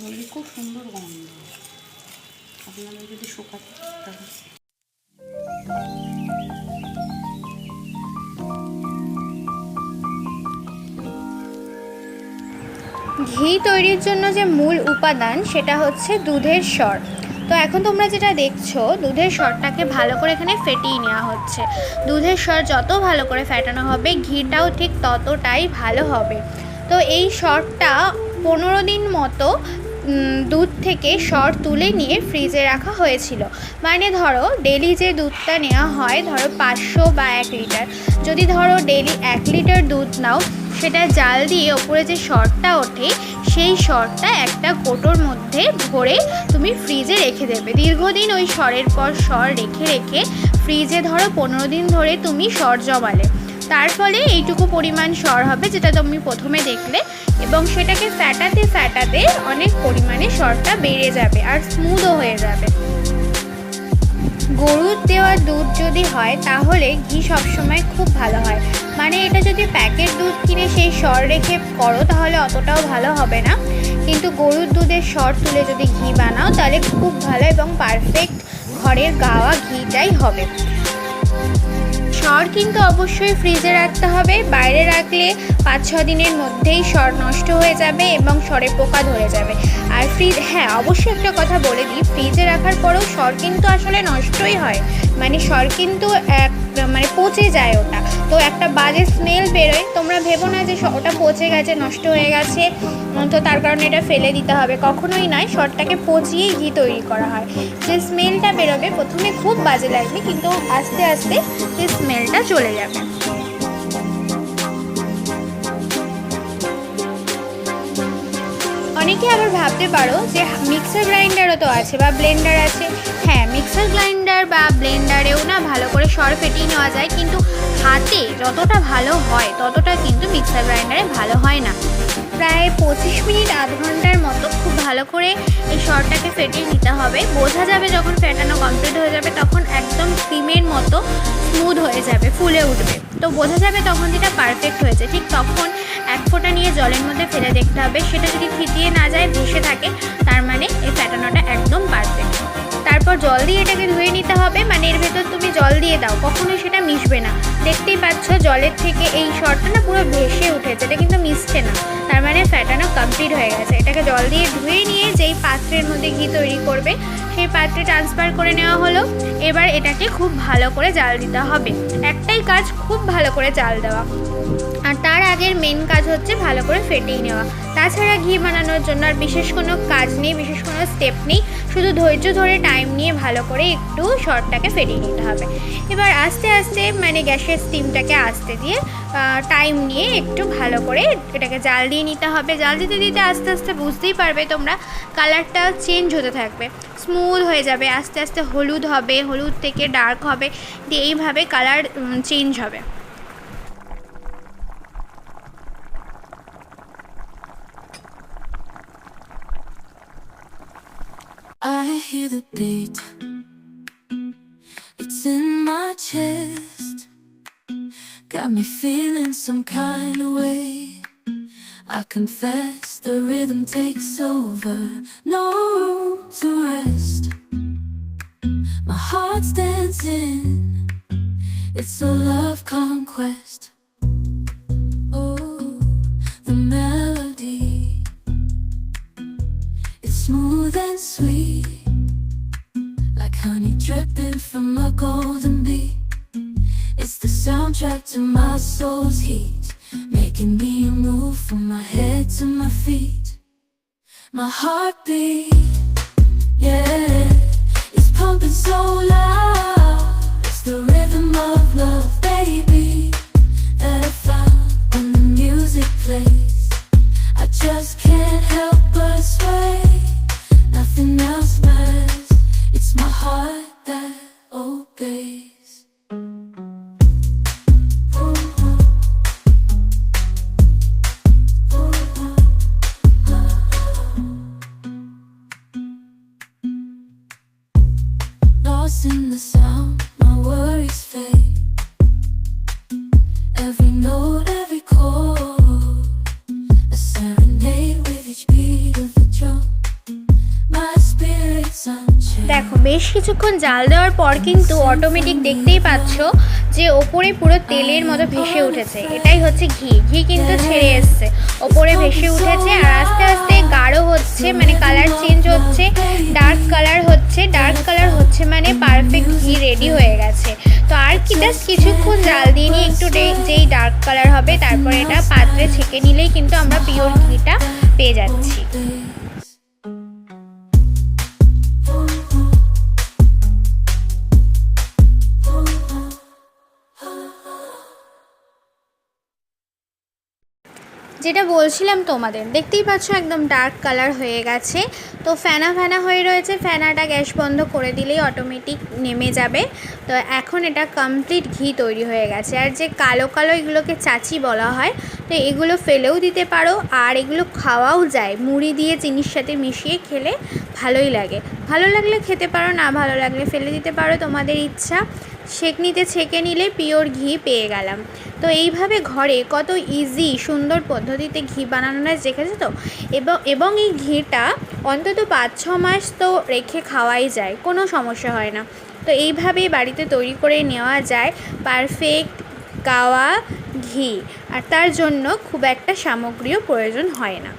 দড়ি খুব সুন্দর গন্ধ, আপনারা যদি শুকাতে পারতেন। ঘি তৈরির জন্য যে মূল উপাদান সেটা হচ্ছে দুধের সর। তো এখন তোমরা যেটা দেখছো, দুধের সরটাকে ভালো করে এখানে ফেটিয়ে নেওয়া হচ্ছে। দুধের সর যত ভালো করে ফেটানো হবে, ঘিটাও ঠিক ততটাই ভালো হবে। তো এই সরটা 15 দিন মতো দুধ থেকে সর তুলে নিয়ে ফ্রিজে রাখা হয়েছিল। মানে ধরো ডেলি যে দুধটা নেওয়া হয়, ধরো 500 বা 1 লিটার, যদি ধরো ডেলি 1 লিটার দুধ নাও, সেটা জাল দিয়ে ওপরে যে সরটা ওঠে, সেই সরটা একটা কোটোর মধ্যে ভরে তুমি ফ্রিজে রেখে দেবে। দীর্ঘদিন ওই সরের পর সর রেখে রেখে ফ্রিজে ধরো 15 দিন ধরে তুমি সর জমালে, তার ফলে এইটুকু পরিমাণ সর হবে যেটা তুমি প্রথমে দেখলে, এবং সেটাকে ফ্যাটাতে ফ্যাটাতে অনেক পরিমাণে সরটা বেড়ে যাবে আর স্মুথও হয়ে যাবে। গরুর দেওয়া দুধ যদি হয় তাহলে ঘি সবসময় খুব ভালো হয়। মানে এটা যদি প্যাকেট দুধ কিনে সেই সর রেখে করো তাহলে অতটাও ভালো হবে না, কিন্তু গরুর দুধের সর তুলে যদি ঘি বানাও তাহলে খুব ভালো এবং পারফেক্ট ঘরের গাওয়া ঘিটাই হবে। সর কিন্তু অবশ্যই ফ্রিজে রাখতে হবে, বাইরে রাখলে 5-6 দিনের মধ্যেই সর নষ্ট হয়ে যাবে এবং সরে পোকা ধরে যাবে। আর হ্যাঁ অবশ্যই একটা কথা বলে দিই, ফ্রিজে রাখার পরেও সর কিন্তু আসলে নষ্টই হয়। মানে সর কিন্তু মানে পচে যায় ওটা, তো একটা বাজে স্মেল বেরোয়। তোমরা ভেবো না যে ওটা পচে গেছে, নষ্ট হয়ে গেছে, তো তার কারণে এটা ফেলে দিতে হবে, কখনোই নয়। সরটাকে পচিয়েই ঘি তৈরি করা হয়। যে স্মেলটা বেরোবে প্রথমে খুব বাজে লাগবে, কিন্তু আস্তে আস্তে সেই স্মেলটা চলে যাবে। অনেকে আবার ভাবতে পারো যে মিক্সার গ্রাইন্ডারও তো আছে বা ব্লেন্ডার আছে। হ্যাঁ, মিক্সার গ্রাইন্ডার বা ব্লেন্ডারেও না ভালো করে সর ফেটিয়ে নেওয়া যায়, কিন্তু হাতে যতটা ভালো হয় ততটা কিন্তু মিক্সার গ্রাইন্ডারে ভালো হয় না। প্রায় 25 মিনিট আধ ঘন্টার মতো খুব ভালো করে এই সরটাকে ফেটিয়ে নিতে হবে। বোঝা যাবে যখন ফেটানো কমপ্লিট হয়ে যাবে তখন একদম ক্রিমের মতো স্মুথ হয়ে যাবে, ফুলে উঠবে। তো বোঝা যাবে তখন যেটা পারফেক্ট হয়েছে। ঠিক তখন এক ফোঁটা নিয়ে জলের মধ্যে ফেলে দেখতে হবে, সেটা যদি থিতিয়ে না যায়, ভেসে থাকে, তার মানে এই ফেটানোটা একদম পারফেক্ট। তারপর জল দিয়ে এটাকে ধুয়ে নিতে হবে। মানে এর ভেতর তুমি জল দিয়ে দাও, কখনোই সেটা মিশবে না। দেখতেই পাচ্ছ জলের থেকে এই সরটা না পুরো ভেসে উঠেছে, এটা কিন্তু মিশছে না, তার মানে ফেটানো কমপ্লিট হয়ে গেছে। এটাকে জল দিয়ে ধুয়ে নিয়ে যেই পাত্রের মধ্যে ঘি তৈরি করবে সেই পাত্রে ট্রান্সফার করে নেওয়া হলো। এবার এটাকে খুব ভালো করে জাল দিতে হবে। একটাই কাজ, খুব ভালো করে জাল দেওয়া। আর তার আগের মেন কাজ হচ্ছে ভালো করে ফেটিয়ে নেওয়া। তাছাড়া ঘি বানানোর জন্য আর বিশেষ কোনো কাজ নেই, বিশেষ কোনো স্টেপ নেই, শুধু ধৈর্য ধরে টাইম নিয়ে ভালো করে একটু সরটাকে ফেটিয়ে নিতে হবে। এবার আস্তে আস্তে মানে গ্যাসের স্টিমটাকে আস্তে দিয়ে টাইম নিয়ে একটু ভালো করে এটাকে জাল দিয়ে নিতে হবে। জাল দিতে দিতে আস্তে আস্তে বুঝতেই পারবে তোমরা, কালারটা চেঞ্জ হতে থাকবে, স্মুথ হয়ে যাবে, আস্তে আস্তে হলুদ হবে, হলুদ থেকে ডার্ক হবে, দিয়ে এইভাবে কালার চেঞ্জ হবে। I hear the beat, it's in my chest, got me feeling some kind of way. I confess the rhythm takes over, no room to rest. My heart's dancing, it's a love conquest. Oh, the melody, it's smooth and sweet, like honey dripping from a golden bee. It's the soundtrack to my soul's heat, making me move from my head to my feet. My heartbeat, yeah, it's pumping so loud. It's the rhythm of love, baby, that I found when the music plays. I just can't help but sway, nothing else matters. It's my heart that obeys. Lost in the sound, my worries fade. Every note, every chord, a serenade with each beat of বেশ কিছুক্ষণ জাল দেওয়ার পর কিন্তু automatic দেখতেই পাচ্ছ যে ওপরে পুরো তেলের মতো ভেসে উঠেছে। এটাই হচ্ছে ঘি। ঘি কিন্তু ছেড়ে এসছে, ওপরে ভেসে উঠেছে আর আস্তে আস্তে গাঢ় হচ্ছে, মানে কালার চেঞ্জ হচ্ছে, ডার্ক কালার হচ্ছে। ডার্ক কালার হচ্ছে মানে পারফেক্ট ঘি রেডি হয়ে গেছে। তো আর কি জাস্ট কিছুক্ষণ জাল দিয়ে নিয়ে একটু যেই ডার্ক কালার হবে তারপরে এটা পাত্রে ছেঁকে নিলেই কিন্তু আমরা পিওর ঘিটা পেয়ে যাচ্ছি। যেটা বলছিলাম তোমাদের, দেখতেই পাচ্ছ একদম ডার্ক কালার হয়ে গেছে। তো ফেনা ফেনা হয়ে রয়েছে, ফেনাটা গ্যাস বন্ধ করে দিলেই অটোমেটিক নেমে যাবে। তো এখন এটা কমপ্লিট ঘি তৈরি হয়ে গেছে। আর যে কালো কালো এগুলোকে চাচি বলা হয়, তো এগুলো ফেলেও দিতে পারো আর এগুলো খাওয়াও যায়, মুড়ি দিয়ে চিনির সাথে মিশিয়ে খেলে ভালোই লাগে। ভালো লাগলে খেতে পারো, না ভালো লাগলে ফেলে দিতে পারো, তোমাদের ইচ্ছা। ছেঁকনিতে ছেঁকে নিলে পিওর ঘি পেয়ে গেলাম। তো এইভাবে ঘরে কত ইজি সুন্দর পদ্ধতিতে ঘি বানানোটা দেখেছো তো। এবং এই ঘিটা অন্তত 5-6 মাস তো রেখে খাওয়াই যায়, কোনো সমস্যা হয় না। তো এইভাবেই বাড়িতে তৈরি করে নেওয়া যায় পারফেক্ট গাওয়া ঘি, আর তার জন্য খুব একটা সামগ্রীও প্রয়োজন হয় না।